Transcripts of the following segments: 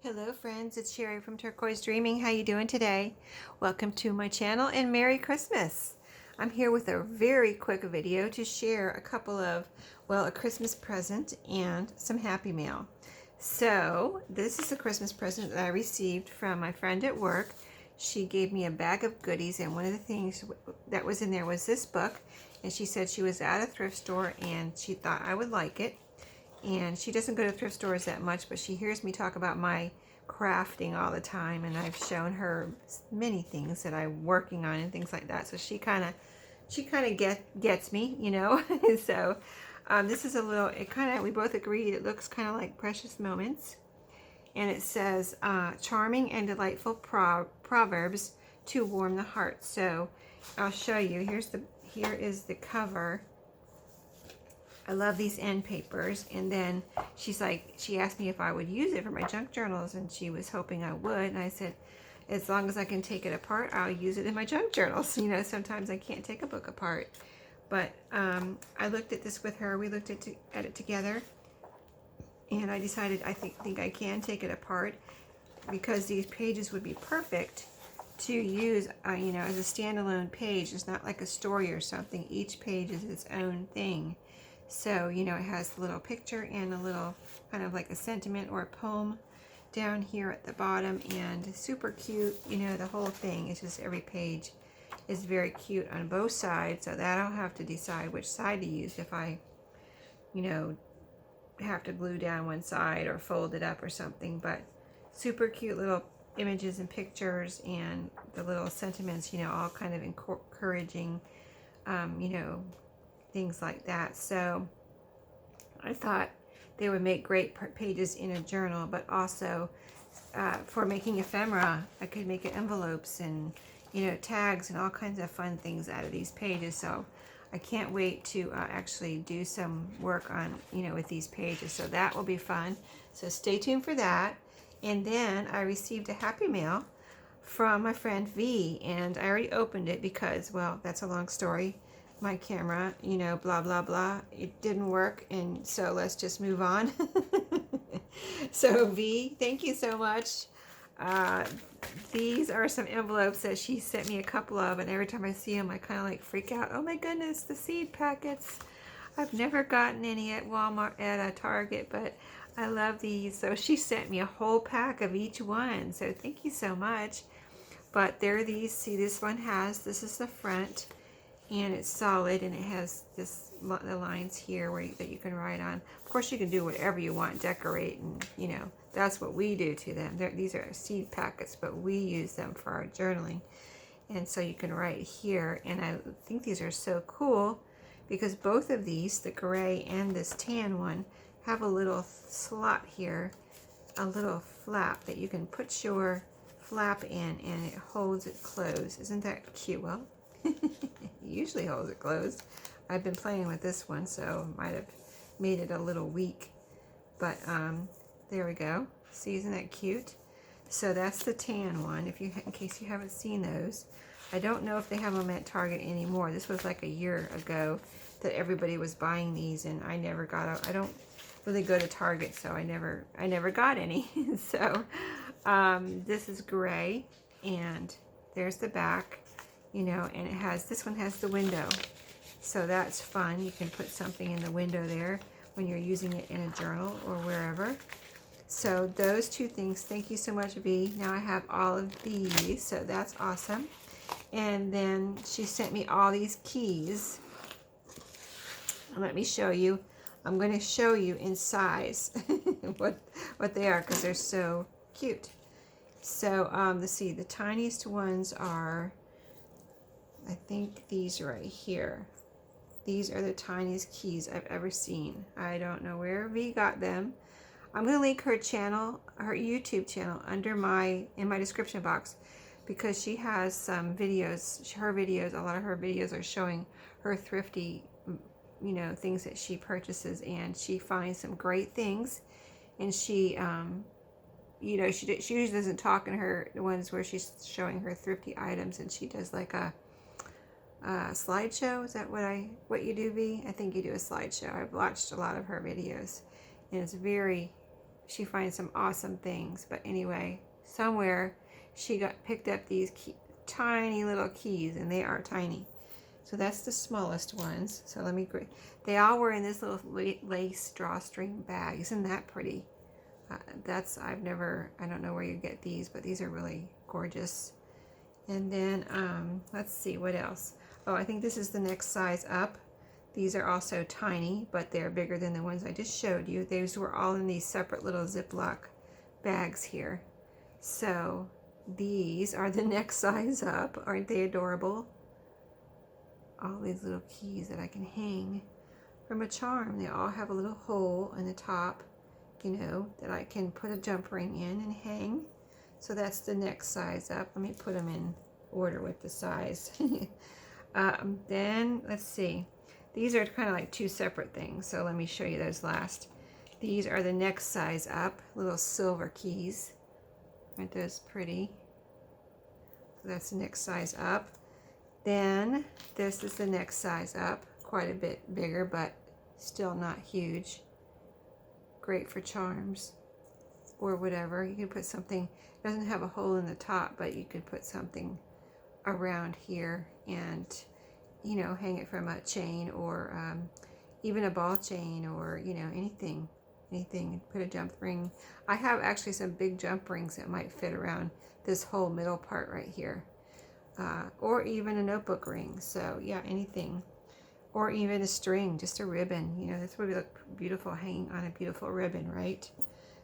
Hello friends, it's Sherry from Turquoise Dreaming. How you doing today? Welcome to my channel and Merry Christmas. I'm here with a very quick video to share a couple of, well, a Christmas present and some Happy Mail. So this is a Christmas present that I received from my friend at work. She gave me a bag of goodies, and one of the things that was in there was this book, and she said she was at a thrift store and she thought I would like it. And she doesn't go to thrift stores that much, but she hears me talk about my crafting all the time, and I've shown her many things that I'm working on and things like that. So she kind of gets me, you know. So this is a little, we both agreed it looks kind of like Precious Moments, and it says charming and delightful proverbs to warm the heart. So I'll show you. Here is the cover. I love these end papers. And then she asked me if I would use it for my junk journals, and she was hoping I would. And I said, as long as I can take it apart, I'll use it in my junk journals. You know, sometimes I can't take a book apart. But I looked at this with her. We looked at it together. And I decided I think I can take it apart, because these pages would be perfect to use, you know, as a standalone page. It's not like a story or something. Each page is its own thing. So, you know, it has a little picture and a little kind of like a sentiment or a poem down here at the bottom, and super cute. You know, the whole thing is just, every page is very cute on both sides. So that I'll have to decide which side to use, if I, you know, have to glue down one side or fold it up or something. But super cute little images and pictures, and the little sentiments, you know, all kind of encouraging, you know, things like that. So I thought they would make great pages in a journal, but also for making ephemera. I could make envelopes and, you know, tags and all kinds of fun things out of these pages. So I can't wait to actually do some work on, you know, with these pages. So that will be fun. So stay tuned for that. And then I received a Happy Mail from my friend V, and I already opened it because, well, that's a long story. My camera, you know, blah blah blah, it didn't work, and so let's just move on. So V, thank you so much. These are some envelopes that she sent me a couple of, and every time I see them I kind of like freak out. Oh my goodness, the seed packets. I've never gotten any at Walmart, at a Target, but I love these. So she sent me a whole pack of each one, so thank you so much. But there are these. See, this is the front, and it's solid, and it has the lines here that you can write on. Of course, you can do whatever you want, decorate, and, you know, that's what we do to them. These are seed packets, but we use them for our journaling. And so you can write here, and I think these are so cool, because both of these, the gray and this tan one, have a little slot here, a little flap that you can put your flap in, and it holds it closed. Isn't that cute? Well, it usually holds it closed. I've been playing with this one, so might have made it a little weak, but there we go. See, isn't that cute? So that's the tan one, in case you haven't seen those. I don't know if they have them at Target anymore. This was like a year ago that everybody was buying these, and I never got I don't really go to Target, so I never got any. So this is gray, and there's the back. You know, and this one has the window, so that's fun. You can put something in the window there when you're using it in a journal or wherever. So those two things, thank you so much, V. Now I have all of these, so that's awesome. And then she sent me all these keys. Let me show you. I'm going to show you in size what they are, because they're so cute. So let's see, the tiniest ones are, I think these right here. These are the tiniest keys I've ever seen. I don't know where V got them. I'm going to link her channel, her YouTube channel, in my description box, because she has some videos. A lot of her videos are showing her thrifty, you know, things that she purchases, and she finds some great things. And she, you know, she usually doesn't talk in her ones where she's showing her thrifty items, and she does like a slideshow. Is that what you do, V? I think you do a slideshow. I've watched a lot of her videos, and it's very she finds some awesome things. But anyway, somewhere she picked up these tiny little keys, and they are tiny. So that's the smallest ones. So let me, they all were in this little lace drawstring bag. Isn't that pretty? I don't know where you get these, but these are really gorgeous. And then, let's see, what else? Oh, I think this is the next size up. These are also tiny, but they're bigger than the ones I just showed you. These were all in these separate little Ziploc bags here. So these are the next size up. Aren't they adorable? All these little keys that I can hang from a charm. They all have a little hole in the top, you know, that I can put a jump ring in and hang. So that's the next size up. Let me put them in order with the size. Then let's see. These are kind of like two separate things. So let me show you those last. These are the next size up, little silver keys. Aren't those pretty? So that's the next size up. Then this is the next size up, quite a bit bigger, but still not huge. Great for charms or whatever. You can put something, it doesn't have a hole in the top, but you could put something around here and, you know, hang it from a chain, or even a ball chain, or, you know, anything. Put a jump ring. I have actually some big jump rings that might fit around this whole middle part right here. Or even a notebook ring. So yeah, anything. Or even a string, just a ribbon. You know, this would look beautiful hanging on a beautiful ribbon, right?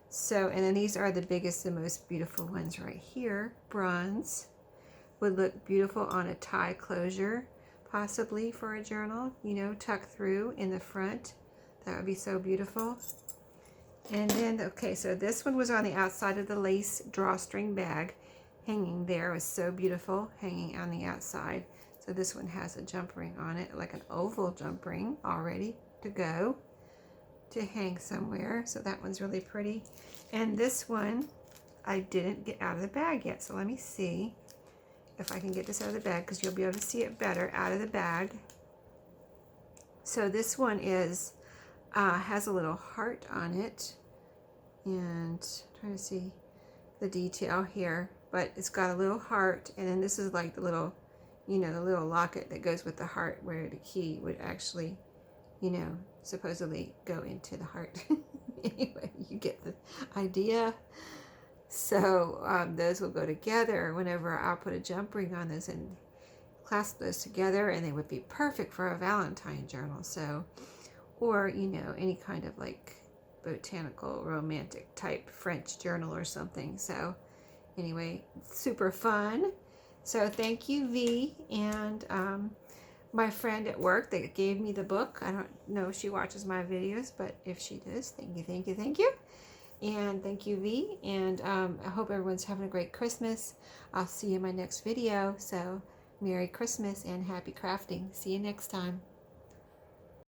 So, and then these are the biggest and most beautiful ones right here. Bronze. Would look beautiful on a tie closure, possibly for a journal, you know, tucked through in the front. That would be so beautiful. And then, okay, so this one was on the outside of the lace drawstring bag. Hanging there was so beautiful, hanging on the outside. So this one has a jump ring on it, like an oval jump ring, all ready to go to hang somewhere. So that one's really pretty. And this one I didn't get out of the bag yet. So let me see if I can get this out of the bag, because you'll be able to see it better out of the bag. So this one is has a little heart on it, and I'm trying to see the detail here, but it's got a little heart, and then this is like the little, you know, the little locket that goes with the heart, where the key would actually, you know, supposedly go into the heart. Anyway, you get the idea. So those will go together whenever I'll put a jump ring on those and clasp those together, and they would be perfect for a Valentine journal. So, or, you know, any kind of like botanical romantic type French journal or something. So anyway, super fun. So thank you, V, and my friend at work that gave me the book. I don't know if she watches my videos, but if she does, thank you, thank you, thank you. And thank you, V, and I hope everyone's having a great Christmas. I'll see you in my next video. So Merry Christmas and happy crafting. See you next time.